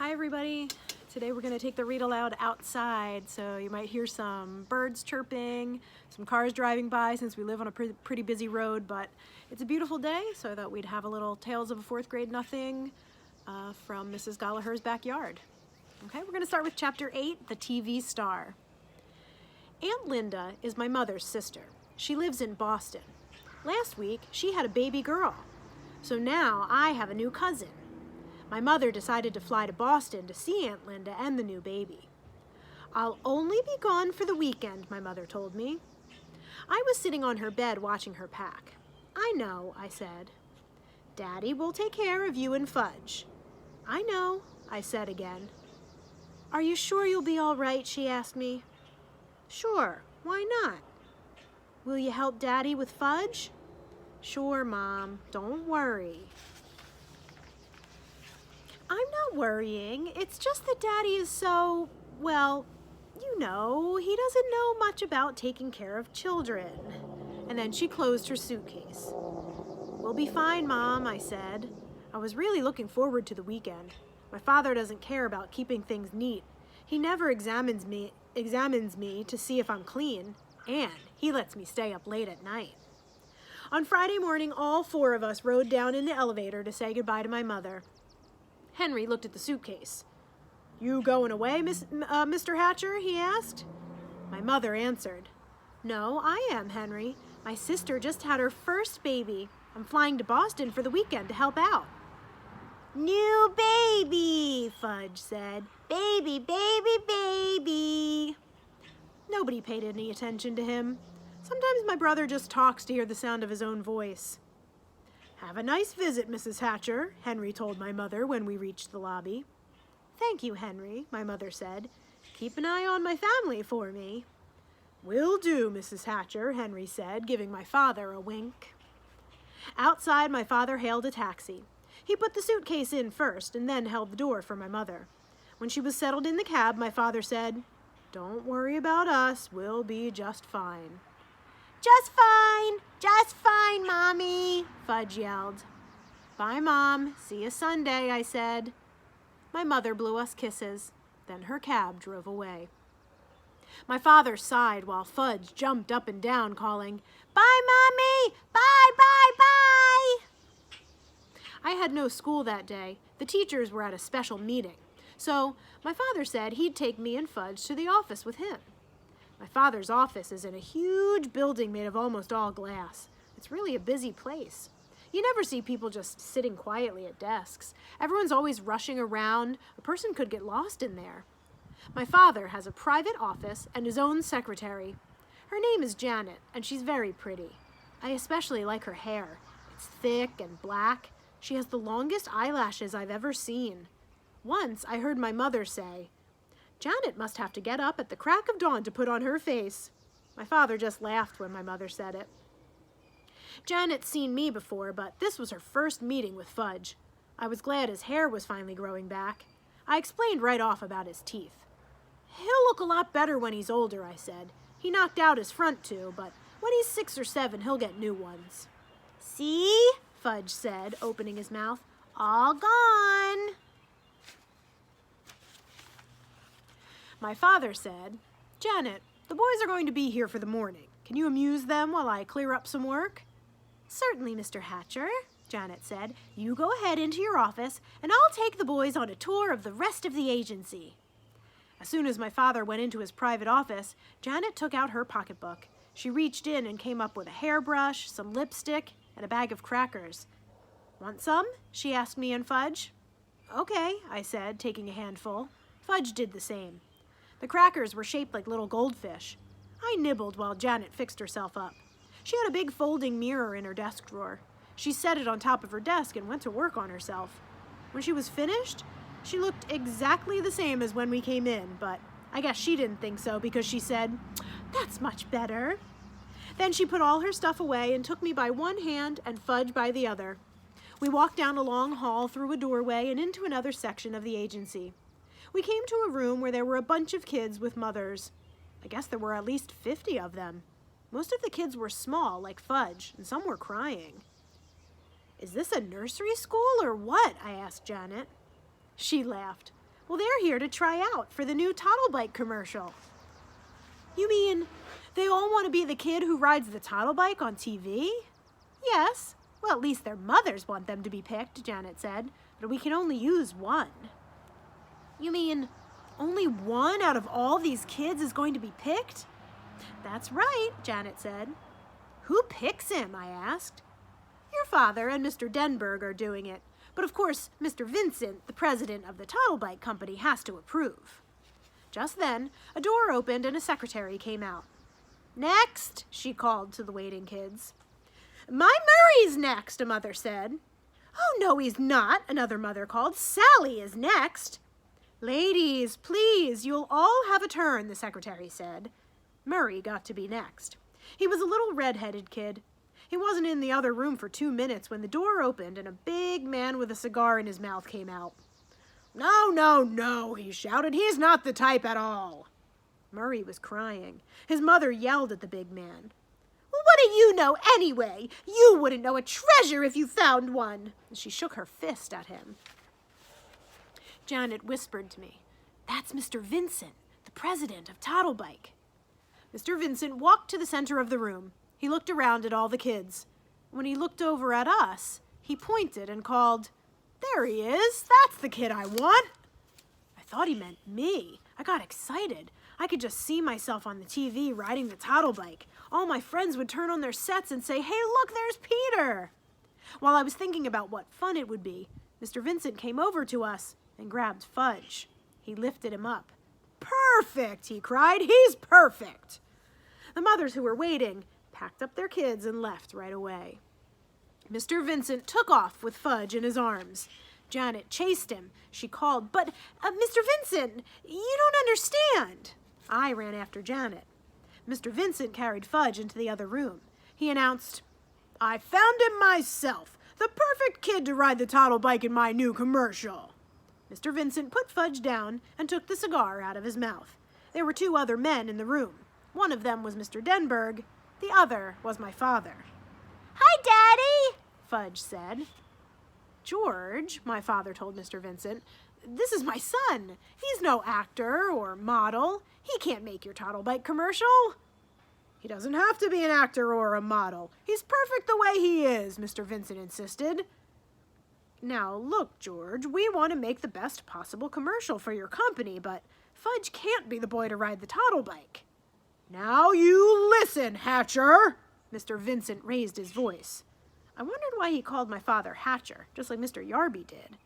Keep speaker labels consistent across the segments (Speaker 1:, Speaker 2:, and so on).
Speaker 1: Hi everybody. Today we're going to take the read aloud outside, so you might hear some birds chirping, some cars driving by since we live on a pretty busy road, but it's a beautiful day, so I thought we'd have a little Tales of a Fourth Grade Nothing from Mrs. Gallagher's backyard. Okay, we're going to start with Chapter 8, The TV Star. Aunt Linda is my mother's sister. She lives in Boston. Last week, she had a baby girl, so now I have a new cousin. My mother decided to fly to Boston to see Aunt Linda and the new baby. I'll only be gone for the weekend, my mother told me. I was sitting on her bed watching her pack. I know, I said. Daddy will take care of you and Fudge. I know, I said again. Are you sure you'll be all right, she asked me. Sure, why not? Will you help Daddy with Fudge? Sure, Mom, don't worry. I'm not worrying. It's just that Daddy is so, well, you know, he doesn't know much about taking care of children. And then she closed her suitcase. We'll be fine, Mom, I said. I was really looking forward to the weekend. My father doesn't care about keeping things neat. He never examines me to see if I'm clean, and he lets me stay up late at night. On Friday morning, all four of us rode down in the elevator to say goodbye to my mother. Henry looked at the suitcase. You going away, Mr. Hatcher? He asked. My mother answered. No, I am, Henry. My sister just had her first baby. I'm flying to Boston for the weekend to help out. New baby, Fudge said. Baby, baby, baby. Nobody paid any attention to him. Sometimes my brother just talks to hear the sound of his own voice. Have a nice visit, Mrs. Hatcher, Henry told my mother when we reached the lobby. Thank you, Henry, my mother said. Keep an eye on my family for me. Will do, Mrs. Hatcher, Henry said, giving my father a wink. Outside, my father hailed a taxi. He put the suitcase in first and then held the door for my mother. When she was settled in the cab, my father said, Don't worry about us. We'll be just fine. Just fine, Mommy, Fudge yelled. Bye, Mom. See you Sunday, I said. My mother blew us kisses. Then her cab drove away. My father sighed while Fudge jumped up and down, calling, Bye, Mommy! Bye, bye, bye! I had no school that day. The teachers were at a special meeting. So my father said he'd take me and Fudge to the office with him. My father's office is in a huge building made of almost all glass. It's really a busy place. You never see people just sitting quietly at desks. Everyone's always rushing around. A person could get lost in there. My father has a private office and his own secretary. Her name is Janet, and she's very pretty. I especially like her hair. It's thick and black. She has the longest eyelashes I've ever seen. Once I heard my mother say, Janet must have to get up at the crack of dawn to put on her face. My father just laughed when my mother said it. Janet's seen me before, but this was her first meeting with Fudge. I was glad his hair was finally growing back. I explained right off about his teeth. He'll look a lot better when he's older, I said. He knocked out his front two, but when he's 6 or 7, he'll get new ones. See? Fudge said, opening his mouth. All gone. My father said, Janet, the boys are going to be here for the morning. Can you amuse them while I clear up some work? Certainly, Mr. Hatcher, Janet said. You go ahead into your office, and I'll take the boys on a tour of the rest of the agency. As soon as my father went into his private office, Janet took out her pocketbook. She reached in and came up with a hairbrush, some lipstick, and a bag of crackers. Want some? She asked me and Fudge. Okay, I said, taking a handful. Fudge did the same. The crackers were shaped like little goldfish. I nibbled while Janet fixed herself up. She had a big folding mirror in her desk drawer. She set it on top of her desk and went to work on herself. When she was finished, she looked exactly the same as when we came in, but I guess she didn't think so because she said, That's much better. Then she put all her stuff away and took me by one hand and Fudge by the other. We walked down a long hall through a doorway and into another section of the agency. We came to a room where there were a bunch of kids with mothers. I guess there were at least 50 of them. Most of the kids were small, like Fudge, and some were crying. Is this a nursery school or what? I asked Janet. She laughed. Well, they're here to try out for the new Toddle Bike commercial. You mean they all want to be the kid who rides the Toddle Bike on TV? Yes. Well, at least their mothers want them to be picked, Janet said, but we can only use one. You mean only one out of all these kids is going to be picked? That's right, Janet said. Who picks him? I asked. Your father and Mr. Denberg are doing it, but of course Mr. Vincent, the president of the Toddle Bike Company, has to approve. Just then, a door opened and a secretary came out. Next, she called to the waiting kids. My Murray's next, a mother said. Oh, no, he's not, another mother called. Sally is next. Ladies, please, you'll all have a turn, the secretary said. Murray got to be next. He was a little red-headed kid. He wasn't in the other room for 2 minutes when the door opened and a big man with a cigar in his mouth came out. No, no, no, he shouted. He's not the type at all. Murray was crying. His mother yelled at the big man. Well, what do you know anyway? You wouldn't know a treasure if you found one. And she shook her fist at him. Janet whispered to me, That's Mr. Vincent, the president of Toddle Bike. Mr. Vincent walked to the center of the room. He looked around at all the kids. When he looked over at us, he pointed and called, There he is. That's the kid I want. I thought he meant me. I got excited. I could just see myself on the TV riding the Toddle Bike. All my friends would turn on their sets and say, Hey, look, there's Peter. While I was thinking about what fun it would be, Mr. Vincent came over to us and grabbed Fudge. He lifted him up. Perfect, he cried. He's perfect. The mothers who were waiting packed up their kids and left right away. Mr. Vincent took off with Fudge in his arms. Janet chased him. She called, But, Mr. Vincent, you don't understand. I ran after Janet. Mr. Vincent carried Fudge into the other room. He announced, I found him myself, the perfect kid to ride the Toddle Bike in my new commercial. Mr. Vincent put Fudge down and took the cigar out of his mouth. There were 2 other men in the room. One of them was Mr. Denberg. The other was my father. Hi, Daddy, Fudge said. George, my father told Mr. Vincent, this is my son. He's no actor or model. He can't make your Toddle Bike commercial. He doesn't have to be an actor or a model. He's perfect the way he is, Mr. Vincent insisted. Now, look, George, we want to make the best possible commercial for your company, but Fudge can't be the boy to ride the Toddle Bike. Now you listen, Hatcher! Mr. Vincent raised his voice. I wondered why he called my father Hatcher, just like Mr. Yarby did.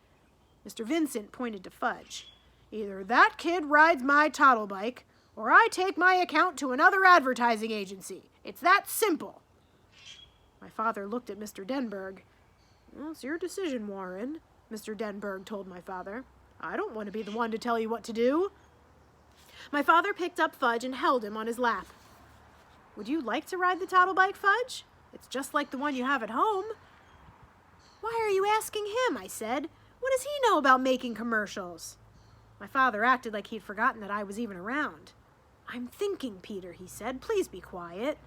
Speaker 1: Mr. Vincent pointed to Fudge. Either that kid rides my Toddle Bike, or I take my account to another advertising agency. It's that simple. My father looked at Mr. Denberg. Well, it's your decision, Warren, Mr. Denberg told my father. I don't want to be the one to tell you what to do. My father picked up Fudge and held him on his lap. Would you like to ride the Toddle Bike, Fudge? It's just like the one you have at home. Why are you asking him? I said. What does he know about making commercials? My father acted like he'd forgotten that I was even around. I'm thinking, Peter, he said. Please be quiet.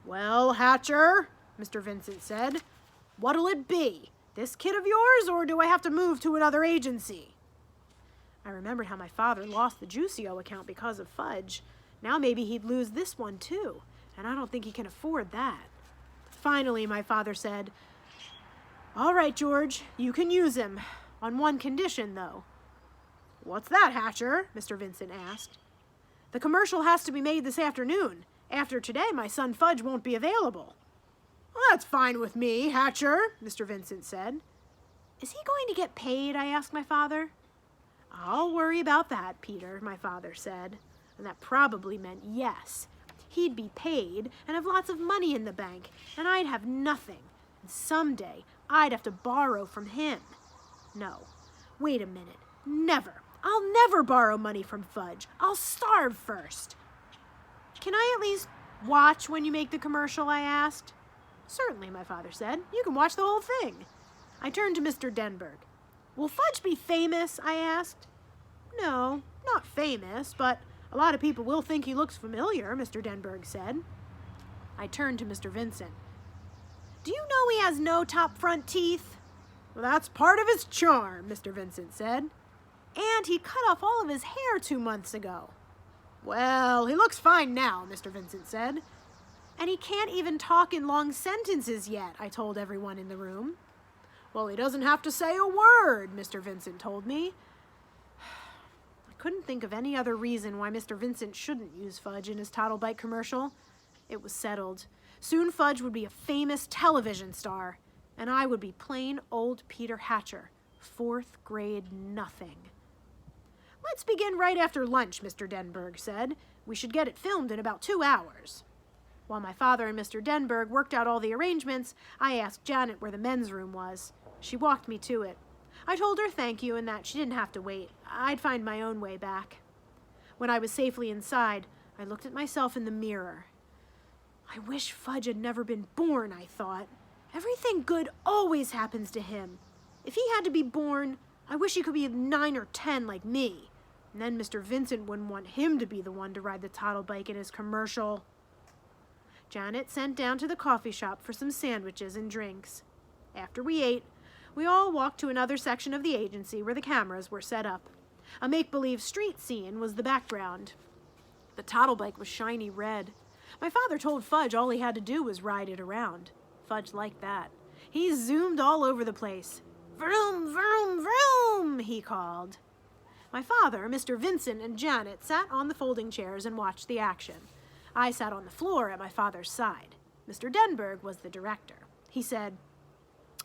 Speaker 1: Well, Hatcher, Mr. Vincent said, what'll it be? This kid of yours, or do I have to move to another agency? I remembered how my father lost the Juicio account because of Fudge. Now maybe he'd lose this one too, and I don't think he can afford that. Finally, my father said, All right, George, you can use him. On one condition, though. What's that, Hatcher? Mr. Vincent asked. The commercial has to be made this afternoon. After today, my son Fudge won't be available. Well, that's fine with me, Hatcher, Mr. Vincent said. Is he going to get paid? I asked my father. I'll worry about that, Peter, my father said. And that probably meant yes. He'd be paid and have lots of money in the bank, and I'd have nothing. And someday, I'd have to borrow from him. No, wait a minute. Never. I'll never borrow money from Fudge. I'll starve first. Can I at least watch when you make the commercial? I asked. Certainly, my father said. You can watch the whole thing. I turned to Mr. Denberg. Will Fudge be famous? I asked. No, not famous, but a lot of people will think he looks familiar, Mr. Denberg said. I turned to Mr. Vincent. Do you know he has no top front teeth? Well, that's part of his charm, Mr. Vincent said. And he cut off all of his hair 2 months ago. Well, he looks fine now, Mr. Vincent said. And he can't even talk in long sentences yet, I told everyone in the room. Well, he doesn't have to say a word, Mr. Vincent told me. I couldn't think of any other reason why Mr. Vincent shouldn't use Fudge in his Toddlebite commercial. It was settled. Soon Fudge would be a famous television star, and I would be plain old Peter Hatcher, 4th grade nothing. Let's begin right after lunch, Mr. Denberg said. We should get it filmed in about 2 hours. While my father and Mr. Denberg worked out all the arrangements, I asked Janet where the men's room was. She walked me to it. I told her thank you and that she didn't have to wait. I'd find my own way back. When I was safely inside, I looked at myself in the mirror. I wish Fudge had never been born, I thought. Everything good always happens to him. If he had to be born, I wish he could be 9 or 10 like me. And then Mr. Vincent wouldn't want him to be the one to ride the Toddlebike in his commercial. Janet sent down to the coffee shop for some sandwiches and drinks. After we ate, we all walked to another section of the agency where the cameras were set up. A make-believe street scene was the background. The Toddlebike was shiny red. My father told Fudge all he had to do was ride it around. Fudge liked that. He zoomed all over the place. Vroom, vroom, vroom, he called. My father, Mr. Vincent, and Janet sat on the folding chairs and watched the action. I sat on the floor at my father's side. Mr. Denberg was the director. He said,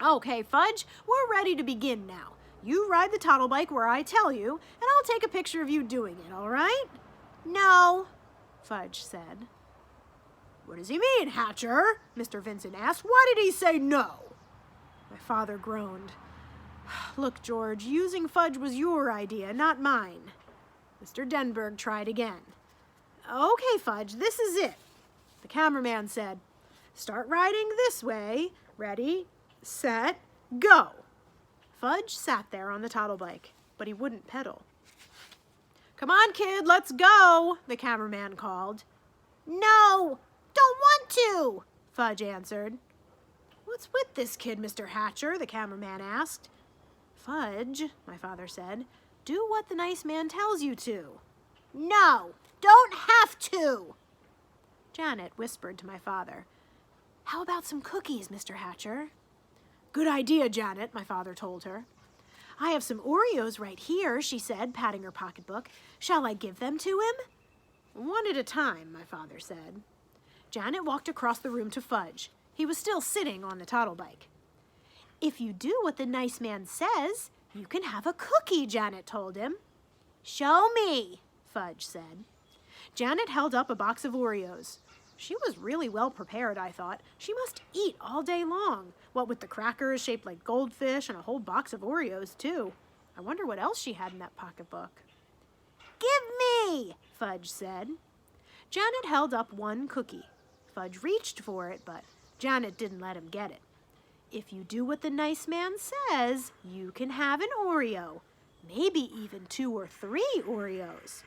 Speaker 1: "Okay, Fudge, we're ready to begin now. You ride the Toddlebike where I tell you, and I'll take a picture of you doing it, all right?" "No," Fudge said. "What does he mean, Hatcher?" Mr. Vincent asked. "Why did he say no?" My father groaned. "Look, George, using Fudge was your idea, not mine." Mr. Denberg tried again. "Okay, Fudge, this is it." The cameraman said, "Start riding this way. Ready, set, go." Fudge sat there on the Toddlebike, but he wouldn't pedal. "Come on, kid, let's go," the cameraman called. "No, don't want to," Fudge answered. "What's with this kid, Mr. Hatcher?" the cameraman asked. "Fudge," my father said, "do what the nice man tells you to." "No, don't have to." Janet whispered to my father, "How about some cookies, Mr. Hatcher?" "Good idea, Janet," my father told her. "I have some Oreos right here," she said, patting her pocketbook. "Shall I give them to him?" "One at a time," my father said. Janet walked across the room to Fudge. He was still sitting on the Toddlebike. "If you do what the nice man says, you can have a cookie," Janet told him. "Show me," Fudge said. Janet held up a box of Oreos. She was really well prepared, I thought. She must eat all day long, what with the crackers shaped like goldfish and a whole box of Oreos, too. I wonder what else she had in that pocketbook. "Give me," Fudge said. Janet held up one cookie. Fudge reached for it, but Janet didn't let him get it. "If you do what the nice man says, you can have an Oreo. Maybe even 2 or 3 Oreos."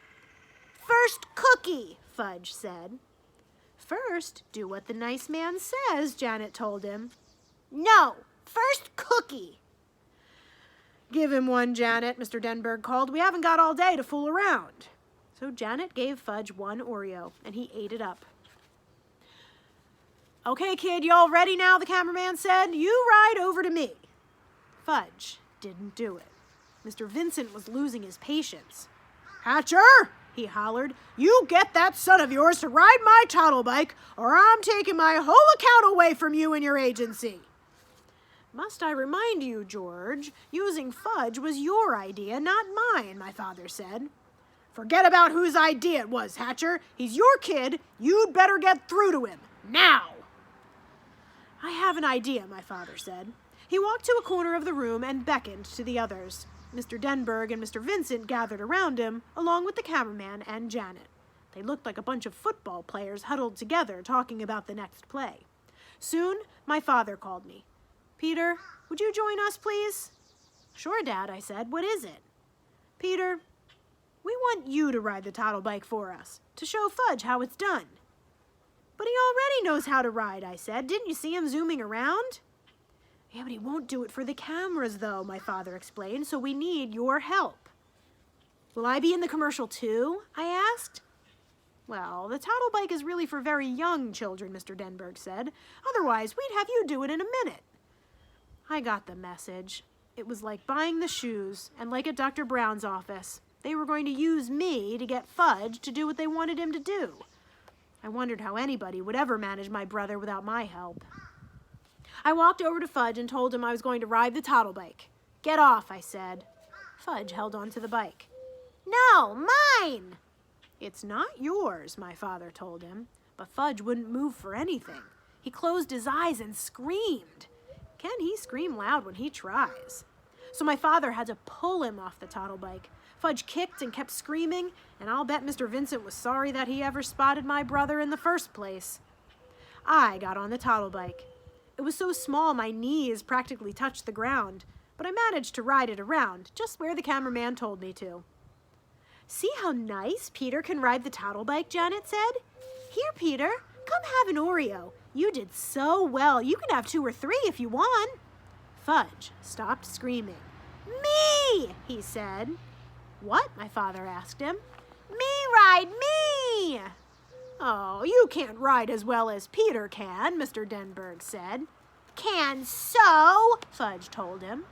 Speaker 1: "First cookie," Fudge said. "First, do what the nice man says," Janet told him. "No, first cookie." "Give him one, Janet," Mr. Denberg called. "We haven't got all day to fool around." So Janet gave Fudge one Oreo, and he ate it up. "Okay, kid, you all ready now?" the cameraman said. "You ride over to me." Fudge didn't do it. Mr. Vincent was losing his patience. "Hatcher!" he hollered. "You get that son of yours to ride my Toddlebike, or I'm taking my whole account away from you and your agency." "Must I remind you, George, using Fudge was your idea, not mine," my father said. "Forget about whose idea it was, Hatcher. He's your kid. You'd better get through to him. Now!" "I have an idea," my father said. He walked to a corner of the room and beckoned to the others. Mr. Denberg and Mr. Vincent gathered around him, along with the cameraman and Janet. They looked like a bunch of football players huddled together talking about the next play. Soon, my father called me. "Peter, would you join us, please?" "Sure, Dad," I said. "What is it?" "Peter, we want you to ride the Toddlebike for us, to show Fudge how it's done." "But he already knows how to ride," I said. "Didn't you see him zooming around?" "Yeah, but he won't do it for the cameras, though," my father explained, "so we need your help." Will I be in the commercial too? I asked. Well, the toddle bike is really for very young children, Mr. Denberg said. Otherwise, we'd have you do it in a minute. I got the message. It was like buying the shoes, and like at Dr. Brown's office. They were going to use me to get Fudge to do what they wanted him to do. I wondered how anybody would ever manage my brother without my help. I walked over to Fudge and told him I was going to ride the toddle bike. Get off, I said. Fudge held on to the bike. No, mine! It's not yours, my father told him. But Fudge wouldn't move for anything. He closed his eyes and screamed. Can he scream loud when he tries? So my father had to pull him off the toddle bike. Fudge kicked and kept screaming, and I'll bet Mr. Vincent was sorry that he ever spotted my brother in the first place. I got on the toddle bike. It was so small my knees practically touched the ground, but I managed to ride it around, just where the cameraman told me to. See how nice Peter can ride the toddle bike, Janet said. Here, Peter, come have an Oreo. You did so well. You can have 2 or 3 if you want. Fudge stopped screaming. Me, he said. What? My father asked him. Me ride me! Oh, you can't ride as well as Peter can, Mr. Denberg said. Can so, Fudge told him.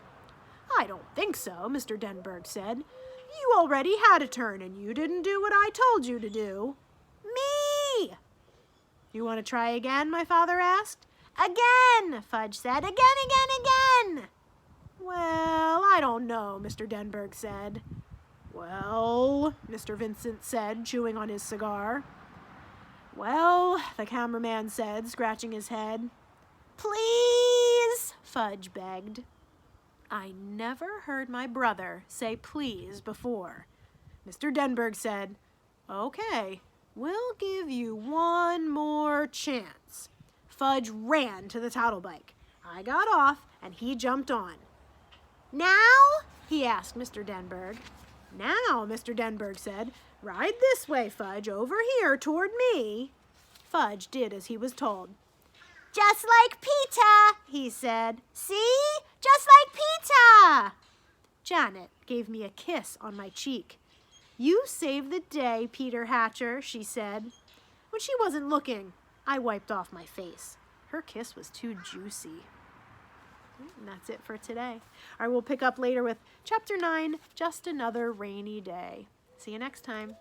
Speaker 1: I don't think so, Mr. Denberg said. You already had a turn and you didn't do what I told you to do. Me! You want to try again, my father asked. Again, Fudge said. Again. Well, I don't know, Mr. Denberg said. Well, Mr. Vincent said, chewing on his cigar. Well, the cameraman said, scratching his head. Please, Fudge begged. I never heard my brother say please before. Mr. Denberg said, okay, we'll give you one more chance. Fudge ran to the toddle bike. I got off, and he jumped on. Now? He asked Mr. Denberg. Now, Mr. Denberg said, ride this way, Fudge, over here toward me. Fudge did as he was told. Just like Peter, he said. See? Just like Peter. Janet gave me a kiss on my cheek. You saved the day, Peter Hatcher, she said. When she wasn't looking, I wiped off my face. Her kiss was too juicy. And that's it for today. I will pick up later with Chapter 9, Just Another Rainy Day. See you next time.